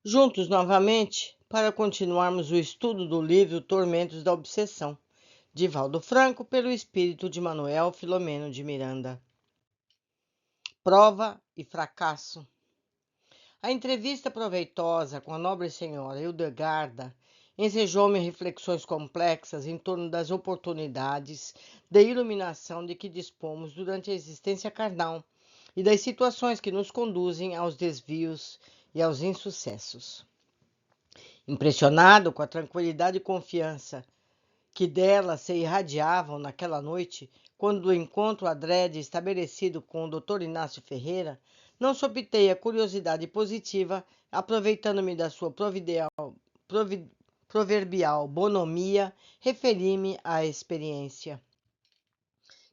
juntos novamente para continuarmos o estudo do livro Tormentos da Obsessão, de Valdo Franco, pelo espírito de Manuel Filomeno de Miranda. Prova e fracasso. A entrevista proveitosa com a nobre senhora Hildegarda ensejou-me reflexões complexas em torno das oportunidades de iluminação de que dispomos durante a existência carnal e das situações que nos conduzem aos desvios e aos insucessos. Impressionado com a tranquilidade e confiança que dela se irradiavam naquela noite, quando o encontro adrede estabelecido com o Dr. Inácio Ferreira, não sopitei a curiosidade positiva, aproveitando-me da sua proverbial bonomia, referi-me à experiência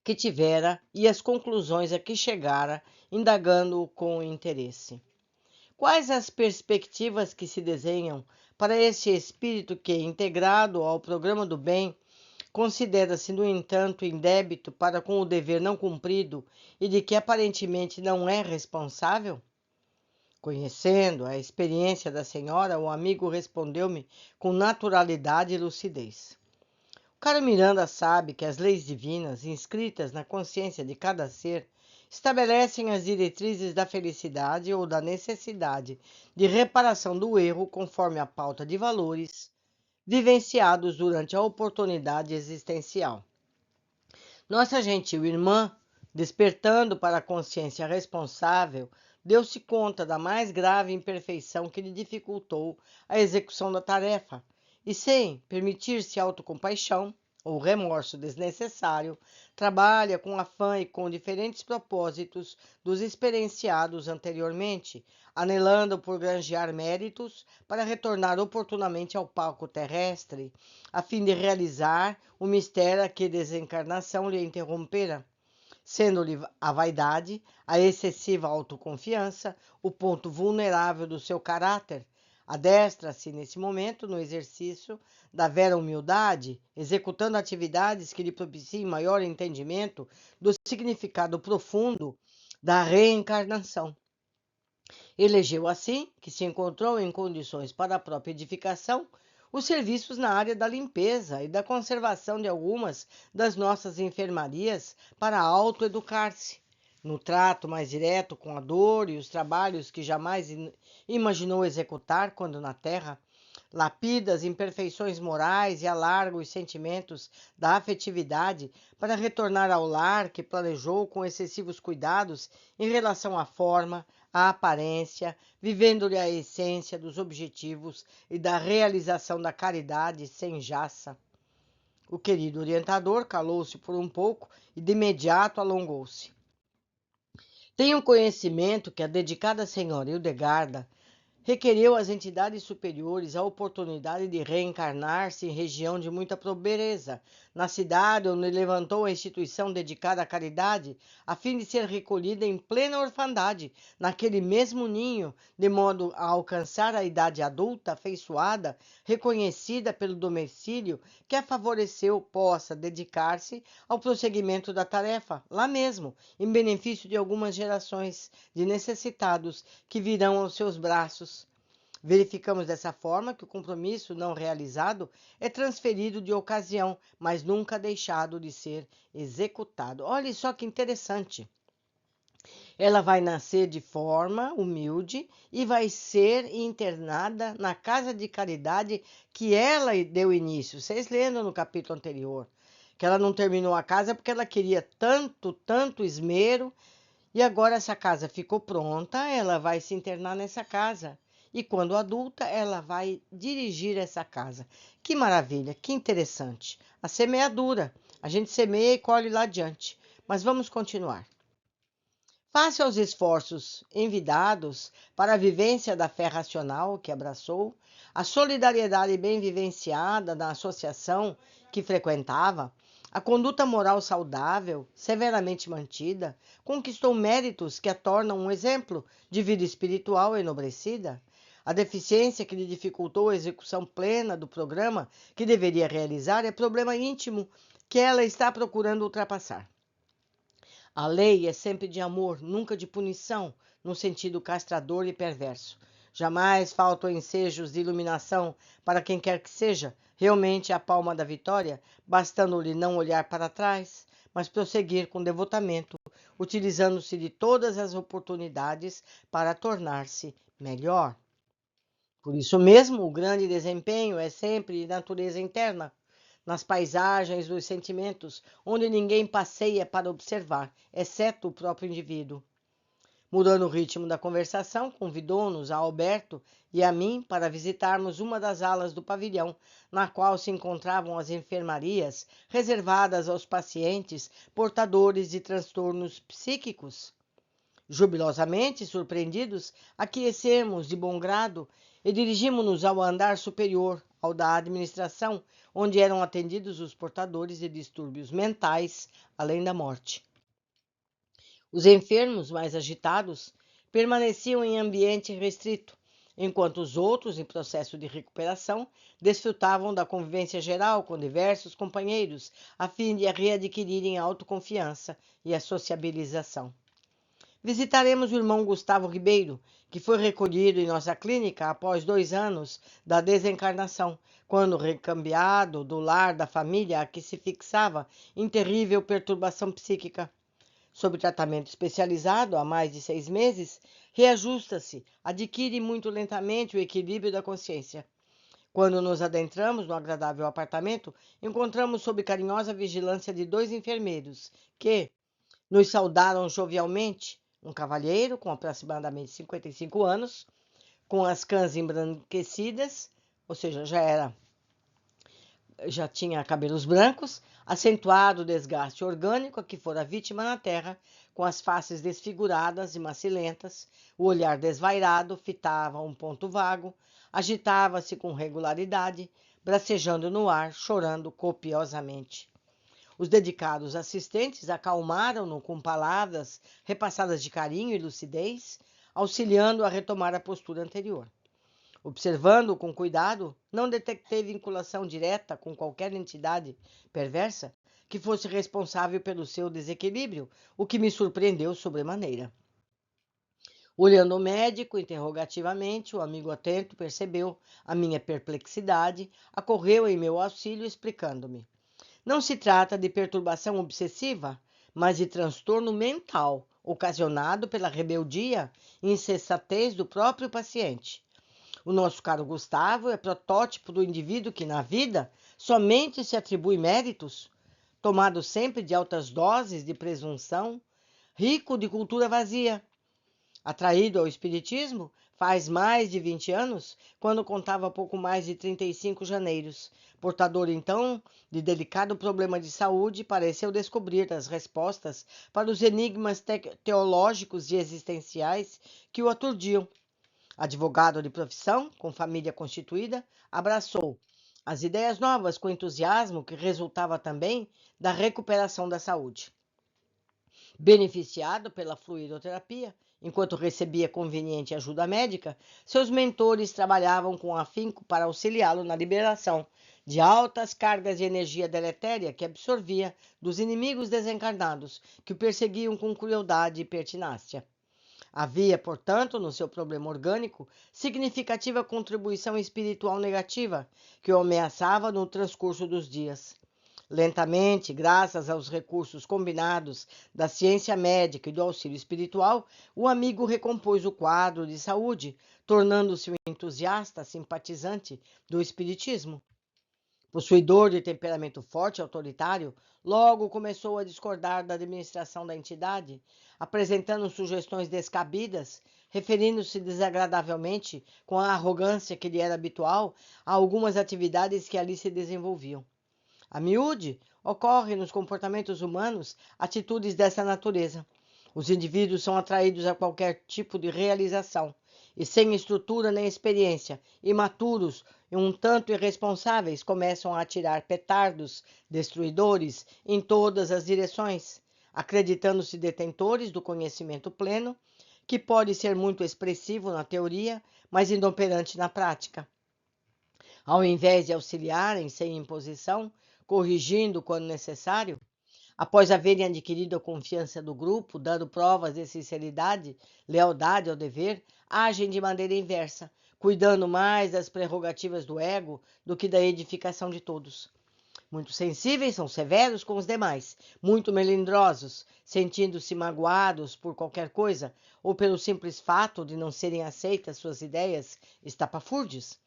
que tivera e às conclusões a que chegara, indagando-o com interesse. Quais as perspectivas que se desenham para este espírito que, integrado ao programa do bem, considera-se, no entanto, em débito para com o dever não cumprido e de que aparentemente não é responsável? Conhecendo a experiência da senhora, o amigo respondeu-me com naturalidade e lucidez. O caro Miranda sabe que as leis divinas, inscritas na consciência de cada ser, estabelecem as diretrizes da felicidade ou da necessidade de reparação do erro conforme a pauta de valores vivenciados durante a oportunidade existencial. Nossa gentil irmã, despertando para a consciência responsável, deu-se conta da mais grave imperfeição que lhe dificultou a execução da tarefa e, sem permitir-se autocompaixão ou remorso desnecessário, trabalha com afã e com diferentes propósitos dos experienciados anteriormente, anelando por granjear méritos para retornar oportunamente ao palco terrestre, a fim de realizar o mistério a que desencarnação lhe interrompera, sendo-lhe a vaidade, a excessiva autoconfiança, o ponto vulnerável do seu caráter. Adestra-se nesse momento no exercício da vera humildade, executando atividades que lhe propiciem maior entendimento do significado profundo da reencarnação. Elegeu assim, que se encontrou em condições para a própria edificação, os serviços na área da limpeza e da conservação de algumas das nossas enfermarias para autoeducar-se, no trato mais direto com a dor e os trabalhos que jamais imaginou executar quando na Terra, lapida as imperfeições morais e alarga os sentimentos da afetividade para retornar ao lar que planejou com excessivos cuidados em relação à forma, à aparência, vivendo-lhe a essência dos objetivos e da realização da caridade sem jaça. O querido orientador calou-se por um pouco e de imediato alongou-se. Tenho conhecimento que a dedicada senhora Hildegarda requereu às entidades superiores a oportunidade de reencarnar-se em região de muita pobreza, na cidade onde levantou a instituição dedicada à caridade, a fim de ser recolhida em plena orfandade, naquele mesmo ninho, de modo a alcançar a idade adulta, afeiçoada, reconhecida pelo domicílio que a favoreceu, possa dedicar-se ao prosseguimento da tarefa, lá mesmo, em benefício de algumas gerações de necessitados que virão aos seus braços. Verificamos dessa forma que o compromisso não realizado é transferido de ocasião, mas nunca deixado de ser executado. Olha só que interessante. Ela vai nascer de forma humilde e vai ser internada na casa de caridade que ela deu início. Vocês lembram no capítulo anterior que ela não terminou a casa porque ela queria tanto esmero. E agora essa casa ficou pronta, ela vai se internar nessa casa. E quando adulta, ela vai dirigir essa casa. Que maravilha, que interessante. A semeadura. A gente semeia e colhe lá adiante. Mas vamos continuar. Face aos esforços envidados para a vivência da fé racional que abraçou, a solidariedade bem vivenciada na associação que frequentava, a conduta moral saudável, severamente mantida, conquistou méritos que a tornam um exemplo de vida espiritual enobrecida. A deficiência que lhe dificultou a execução plena do programa que deveria realizar é problema íntimo que ela está procurando ultrapassar. A lei é sempre de amor, nunca de punição, no sentido castrador e perverso. Jamais faltam ensejos de iluminação para quem quer que seja realmente a palma da vitória, bastando-lhe não olhar para trás, mas prosseguir com devotamento, utilizando-se de todas as oportunidades para tornar-se melhor. Por isso mesmo, o grande desempenho é sempre de natureza interna, nas paisagens dos sentimentos, onde ninguém passeia para observar, exceto o próprio indivíduo. Mudando o ritmo da conversação, convidou-nos a Alberto e a mim para visitarmos uma das alas do pavilhão, na qual se encontravam as enfermarias reservadas aos pacientes portadores de transtornos psíquicos. Jubilosamente surpreendidos, aquecemos de bom grado e dirigimos-nos ao andar superior, ao da administração, onde eram atendidos os portadores de distúrbios mentais, além da morte. Os enfermos mais agitados permaneciam em ambiente restrito, enquanto os outros, em processo de recuperação, desfrutavam da convivência geral com diversos companheiros, a fim de readquirirem a autoconfiança e a sociabilização. Visitaremos o irmão Gustavo Ribeiro, que foi recolhido em nossa clínica após 2 anos da desencarnação, quando recambiado do lar da família a que se fixava em terrível perturbação psíquica. Sob tratamento especializado há mais de 6 meses, reajusta-se, adquire muito lentamente o equilíbrio da consciência. Quando nos adentramos no agradável apartamento, encontramos sob carinhosa vigilância de 2 enfermeiros, que nos saudaram jovialmente, um cavalheiro com aproximadamente 55 anos, com as cãs embranquecidas, ou seja, já tinha cabelos brancos, acentuado o desgaste orgânico a que fora vítima na terra, com as faces desfiguradas e macilentas, o olhar desvairado fitava um ponto vago, agitava-se com regularidade, bracejando no ar, chorando copiosamente. Os dedicados assistentes acalmaram-no com palavras repassadas de carinho e lucidez, auxiliando-o a retomar a postura anterior. Observando-o com cuidado, não detectei vinculação direta com qualquer entidade perversa que fosse responsável pelo seu desequilíbrio, o que me surpreendeu sobremaneira. Olhando o médico interrogativamente, o amigo atento percebeu a minha perplexidade, acorreu em meu auxílio explicando-me. Não se trata de perturbação obsessiva, mas de transtorno mental, ocasionado pela rebeldia e insensatez do próprio paciente. O nosso caro Gustavo é protótipo do indivíduo que, na vida, somente se atribui méritos, tomado sempre de altas doses de presunção, rico de cultura vazia. Atraído ao espiritismo, faz mais de 20 anos, quando contava pouco mais de 35 janeiros. Portador, então, de delicado problema de saúde, pareceu descobrir as respostas para os enigmas teológicos e existenciais que o aturdiam. Advogado de profissão, com família constituída, abraçou as ideias novas com entusiasmo que resultava também da recuperação da saúde. Beneficiado pela fluidoterapia, enquanto recebia conveniente ajuda médica, seus mentores trabalhavam com afinco para auxiliá-lo na liberação de altas cargas de energia deletéria que absorvia dos inimigos desencarnados que o perseguiam com crueldade e pertinácia. Havia, portanto, no seu problema orgânico, significativa contribuição espiritual negativa que o ameaçava no transcurso dos dias. Lentamente, graças aos recursos combinados da ciência médica e do auxílio espiritual, o amigo recompôs o quadro de saúde, tornando-se um entusiasta simpatizante do espiritismo. Possuidor de temperamento forte e autoritário, logo começou a discordar da administração da entidade, apresentando sugestões descabidas, referindo-se desagradavelmente, com a arrogância que lhe era habitual, a algumas atividades que ali se desenvolviam. A miúde, ocorre nos comportamentos humanos atitudes dessa natureza. Os indivíduos são atraídos a qualquer tipo de realização, e sem estrutura nem experiência, imaturos e um tanto irresponsáveis, começam a atirar petardos destruidores em todas as direções, acreditando-se detentores do conhecimento pleno, que pode ser muito expressivo na teoria, mas inoperante na prática. Ao invés de auxiliarem sem imposição, corrigindo quando necessário, Após haverem adquirido a confiança do grupo, dando provas de sinceridade, lealdade ao dever, agem de maneira inversa, cuidando mais das prerrogativas do ego do que da edificação de todos. Muito sensíveis, são severos com os demais, muito melindrosos, sentindo-se magoados por qualquer coisa ou pelo simples fato de não serem aceitas suas ideias estapafúrdias.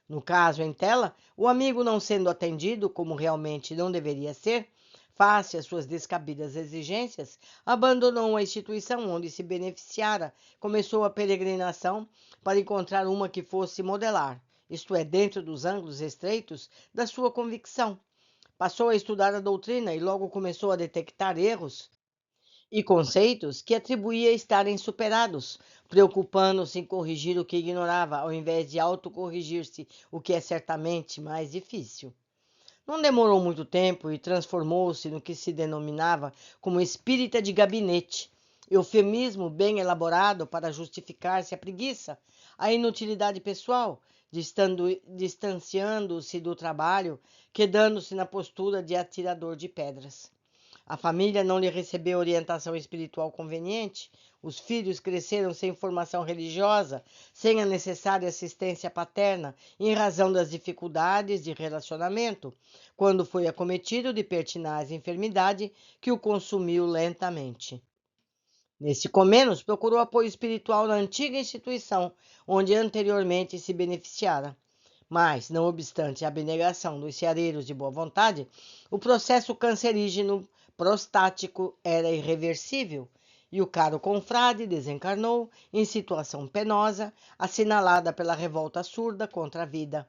No caso em tela, o amigo não sendo atendido como realmente não deveria ser, face às suas descabidas exigências, abandonou a instituição onde se beneficiara, começou a peregrinação para encontrar uma que fosse modelar, isto é, dentro dos ângulos estreitos da sua convicção. Passou a estudar a doutrina e logo começou a detectar erros e conceitos que atribuía estarem superados, preocupando-se em corrigir o que ignorava, ao invés de autocorrigir-se, o que é certamente mais difícil. Não demorou muito tempo e transformou-se no que se denominava como espírita de gabinete, eufemismo bem elaborado para justificar-se a preguiça, a inutilidade pessoal, distanciando-se do trabalho, quedando-se na postura de atirador de pedras. A família não lhe recebeu orientação espiritual conveniente, os filhos cresceram sem formação religiosa, sem a necessária assistência paterna, em razão das dificuldades de relacionamento, quando foi acometido de pertinaz enfermidade que o consumiu lentamente. Neste comenos, procurou apoio espiritual na antiga instituição, onde anteriormente se beneficiara. Mas, não obstante a abnegação dos ceareiros de boa vontade, o processo cancerígeno prostático era irreversível, e o caro confrade desencarnou em situação penosa, assinalada pela revolta surda contra a vida.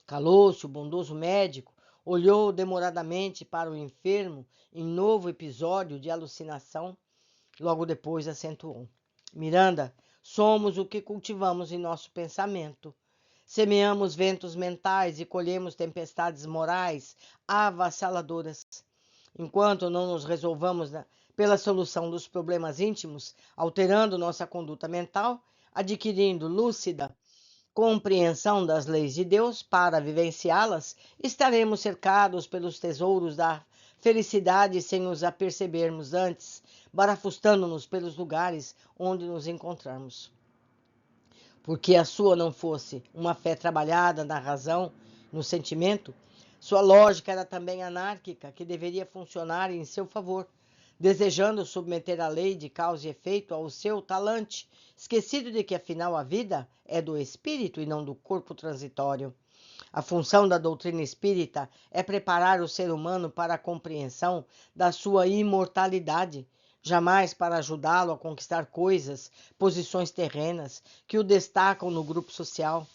Calou-se o bondoso médico, olhou demoradamente para o enfermo em novo episódio de alucinação, logo depois acentuou: Miranda, somos o que cultivamos em nosso pensamento. Semeamos ventos mentais e colhemos tempestades morais avassaladoras. Enquanto não nos resolvamos pela solução dos problemas íntimos, alterando nossa conduta mental, adquirindo lúcida compreensão das leis de Deus para vivenciá-las, estaremos cercados pelos tesouros da felicidade sem nos apercebermos antes, barafustando-nos pelos lugares onde nos encontrarmos. Porque a sua não fosse uma fé trabalhada na razão, no sentimento, sua lógica era também anárquica, que deveria funcionar em seu favor, desejando submeter a lei de causa e efeito ao seu talante, esquecido de que afinal a vida é do espírito e não do corpo transitório. A função da doutrina espírita é preparar o ser humano para a compreensão da sua imortalidade, jamais para ajudá-lo a conquistar coisas, posições terrenas que o destacam no grupo social,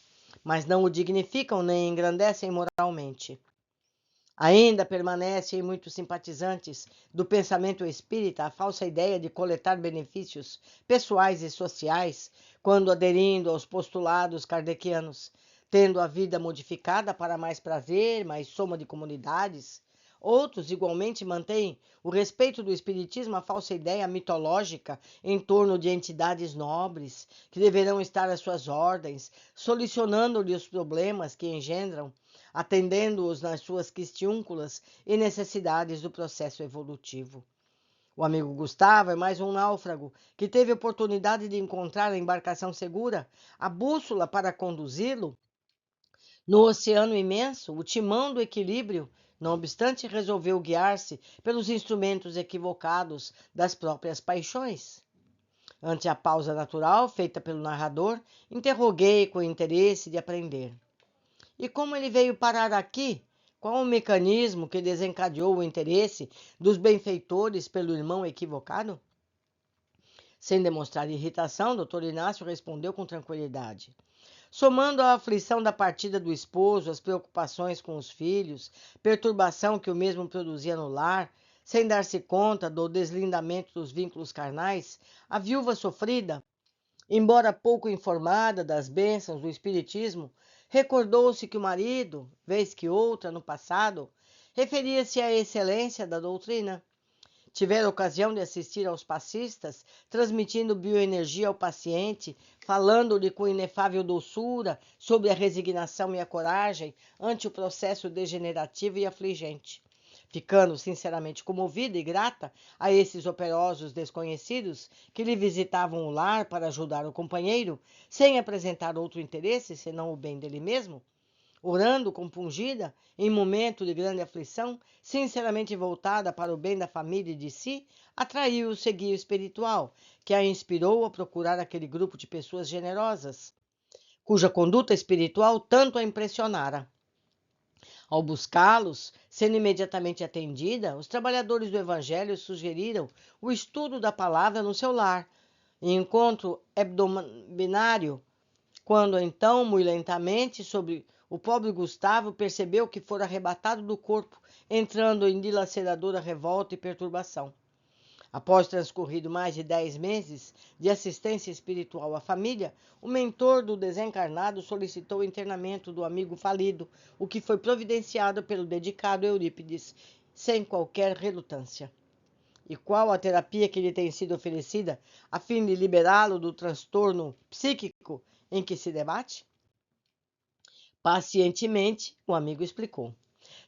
mas não o dignificam nem engrandecem moralmente. Ainda permanece em muitos simpatizantes do pensamento espírita a falsa ideia de coletar benefícios pessoais e sociais quando aderindo aos postulados kardecianos, tendo a vida modificada para mais prazer, mais soma de comunidades. Outros, igualmente, mantêm o respeito do espiritismo a falsa ideia mitológica em torno de entidades nobres que deverão estar às suas ordens, solucionando-lhe os problemas que engendram, atendendo-os nas suas questiúnculas e necessidades do processo evolutivo. O amigo Gustavo é mais um náufrago que teve oportunidade de encontrar a embarcação segura, a bússola para conduzi-lo no oceano imenso, o timão do equilíbrio. Não obstante, resolveu guiar-se pelos instrumentos equivocados das próprias paixões. Ante a pausa natural feita pelo narrador, interroguei com interesse de aprender. E como ele veio parar aqui? Qual o mecanismo que desencadeou o interesse dos benfeitores pelo irmão equivocado? Sem demonstrar irritação, Dr. Inácio respondeu com tranquilidade. Somando a aflição da partida do esposo, as preocupações com os filhos, perturbação que o mesmo produzia no lar, sem dar-se conta do deslindamento dos vínculos carnais, a viúva sofrida, embora pouco informada das bênçãos do espiritismo, recordou-se que o marido, vez que outra no passado, referia-se à excelência da doutrina. Tivera ocasião de assistir aos passistas, transmitindo bioenergia ao paciente, falando-lhe com inefável doçura sobre a resignação e a coragem ante o processo degenerativo e afligente. ficando sinceramente comovida e grata a esses operosos desconhecidos que lhe visitavam o lar para ajudar o companheiro, sem apresentar outro interesse senão o bem dele mesmo. Orando compungida, em momento de grande aflição, sinceramente voltada para o bem da família e de si, atraiu o seguio espiritual, que a inspirou a procurar aquele grupo de pessoas generosas, cuja conduta espiritual tanto a impressionara. Ao buscá-los, sendo imediatamente atendida, os trabalhadores do Evangelho sugeriram o estudo da palavra no seu lar, em encontro hebdomadário, quando então, muito lentamente, sobre o pobre Gustavo percebeu que fora arrebatado do corpo, entrando em dilaceradora revolta e perturbação. Após transcorrido mais de 10 meses de assistência espiritual à família, o mentor do desencarnado solicitou o internamento do amigo falido, o que foi providenciado pelo dedicado Eurípides, sem qualquer relutância. E qual a terapia que lhe tem sido oferecida a fim de liberá-lo do transtorno psíquico em que se debate? Pacientemente, o amigo explicou.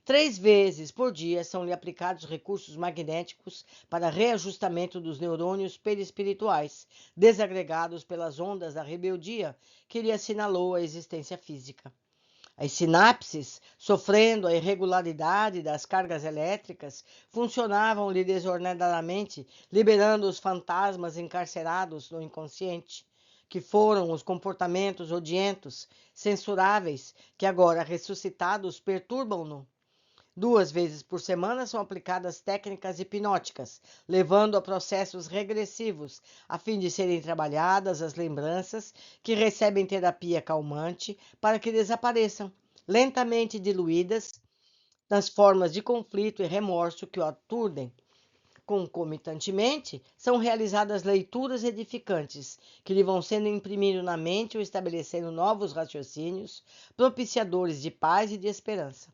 3 vezes por dia são-lhe aplicados recursos magnéticos para reajustamento dos neurônios perispirituais, desagregados pelas ondas da rebeldia que lhe assinalou a existência física. As sinapses, sofrendo a irregularidade das cargas elétricas, funcionavam-lhe desordenadamente, liberando os fantasmas encarcerados no inconsciente, que foram os comportamentos odientos, censuráveis, que agora ressuscitados perturbam-no. 2 vezes por semana são aplicadas técnicas hipnóticas, levando a processos regressivos, a fim de serem trabalhadas as lembranças que recebem terapia calmante para que desapareçam, lentamente diluídas nas formas de conflito e remorso que o aturdem. Concomitantemente, são realizadas leituras edificantes, que lhe vão sendo imprimindo na mente ou estabelecendo novos raciocínios, propiciadores de paz e de esperança.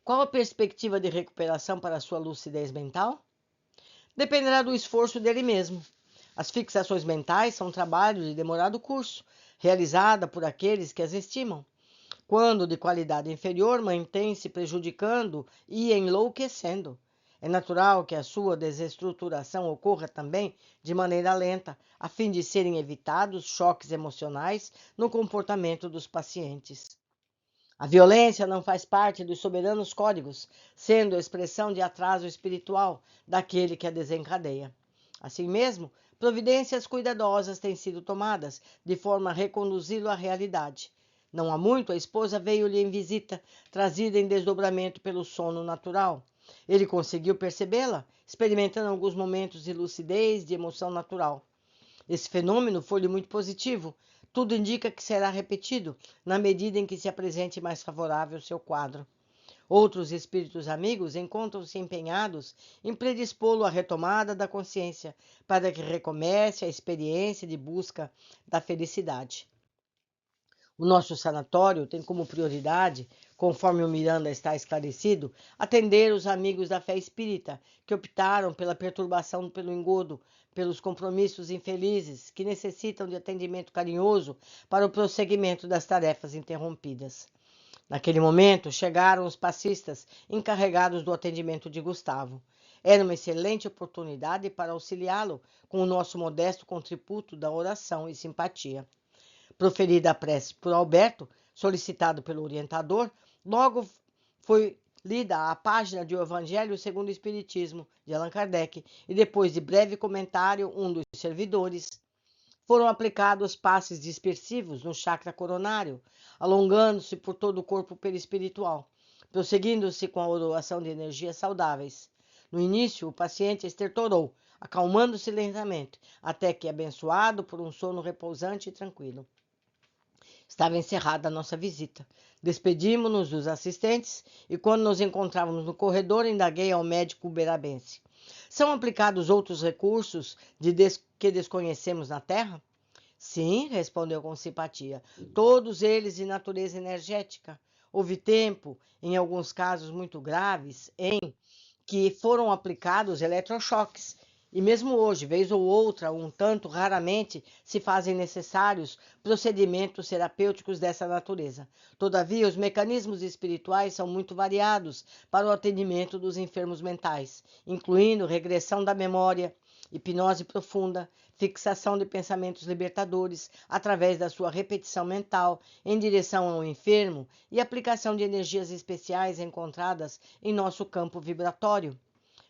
Qual a perspectiva de recuperação para a sua lucidez mental? Dependerá do esforço dele mesmo. As fixações mentais são trabalho de demorado curso, realizada por aqueles que as estimam. Quando de qualidade inferior, mantém-se prejudicando e enlouquecendo. É natural que a sua desestruturação ocorra também de maneira lenta, a fim de serem evitados choques emocionais no comportamento dos pacientes. A violência não faz parte dos soberanos códigos, sendo expressão de atraso espiritual daquele que a desencadeia. Assim mesmo, providências cuidadosas têm sido tomadas, de forma a reconduzi-lo à realidade. Não há muito, a esposa veio-lhe em visita, trazida em desdobramento pelo sono natural. Ele conseguiu percebê-la, experimentando alguns momentos de lucidez, de emoção natural. Esse fenômeno foi-lhe muito positivo. Tudo indica que será repetido, na medida em que se apresente mais favorável o seu quadro. Outros espíritos amigos encontram-se empenhados em predispô-lo à retomada da consciência, para que recomece a experiência de busca da felicidade. O nosso sanatório tem como prioridade, conforme o Miranda está esclarecido, atender os amigos da fé espírita, que optaram pela perturbação pelo engodo, pelos compromissos infelizes, que necessitam de atendimento carinhoso para o prosseguimento das tarefas interrompidas. Naquele momento, chegaram os passistas encarregados do atendimento de Gustavo. Era uma excelente oportunidade para auxiliá-lo com o nosso modesto contributo da oração e simpatia. Proferida a prece por Alberto, solicitado pelo orientador, logo foi lida a página de O Evangelho segundo o Espiritismo, de Allan Kardec, e depois de breve comentário, um dos servidores, foram aplicados passes dispersivos no chakra coronário, alongando-se por todo o corpo perispiritual, prosseguindo-se com a doação de energias saudáveis. No início, o paciente estertorou, acalmando-se lentamente, até que, abençoado por um sono repousante e tranquilo. Estava encerrada a nossa visita. Despedimos-nos dos assistentes e, quando nos encontrávamos no corredor, indaguei ao médico uberabense. São aplicados outros recursos que desconhecemos na Terra? Sim, respondeu com simpatia. Todos eles de natureza energética. Houve tempo, em alguns casos muito graves, em que foram aplicados eletrochoques E mesmo hoje, vez ou outra, um tanto raramente, se fazem necessários procedimentos terapêuticos dessa natureza. Todavia, os mecanismos espirituais são muito variados para o atendimento dos enfermos mentais, incluindo regressão da memória, hipnose profunda, fixação de pensamentos libertadores através da sua repetição mental em direção ao enfermo e aplicação de energias especiais encontradas em nosso campo vibratório.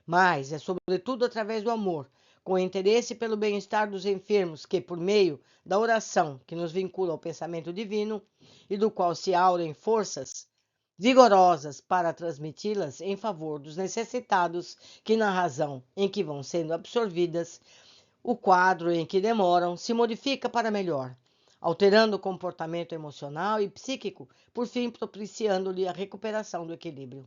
Mas é sobretudo através do amor, com interesse pelo bem-estar dos enfermos, que, por meio da oração que nos vincula ao pensamento divino e do qual se aurem forças vigorosas para transmiti-las em favor dos necessitados, que na razão em que vão sendo absorvidas, o quadro em que demoram se modifica para melhor, alterando o comportamento emocional e psíquico, por fim propiciando-lhe a recuperação do equilíbrio.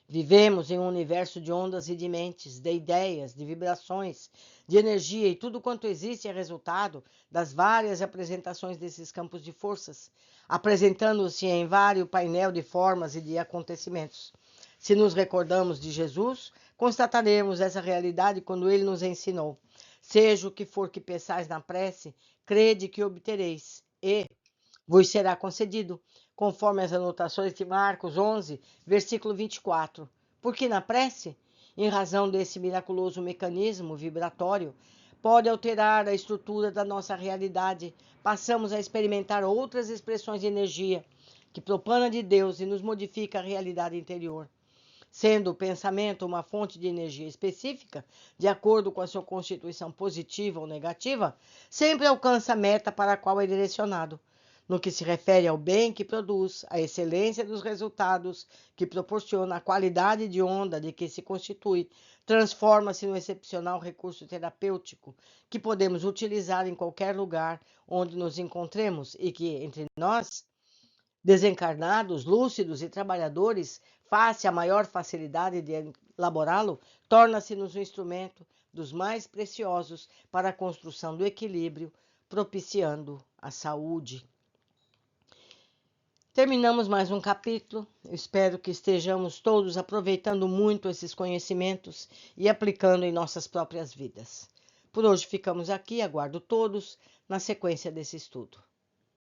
Vivemos em um universo de ondas e de mentes, de ideias, de vibrações, de energia, e tudo quanto existe é resultado das várias apresentações desses campos de forças, apresentando-se em vários painel de formas e de acontecimentos. Se nos recordamos de Jesus, constataremos essa realidade quando ele nos ensinou: seja o que for que peçais na prece, crede que obtereis, e vos será concedido, conforme as anotações de Marcos 11, versículo 24. Porque na prece, em razão desse miraculoso mecanismo vibratório, pode alterar a estrutura da nossa realidade. Passamos a experimentar outras expressões de energia que propana de Deus e nos modifica a realidade interior. Sendo o pensamento uma fonte de energia específica, de acordo com a sua constituição positiva ou negativa, sempre alcança a meta para a qual é direcionado. No que se refere ao bem que produz, a excelência dos resultados que proporciona, a qualidade de onda de que se constitui, transforma-se no excepcional recurso terapêutico que podemos utilizar em qualquer lugar onde nos encontremos e que, entre nós, desencarnados, lúcidos e trabalhadores, face à maior facilidade de elaborá-lo, torna-se-nos um instrumento dos mais preciosos para a construção do equilíbrio, propiciando a saúde. Terminamos mais um capítulo. Eu espero que estejamos todos aproveitando muito esses conhecimentos e aplicando em nossas próprias vidas. Por hoje ficamos aqui, aguardo todos na sequência desse estudo.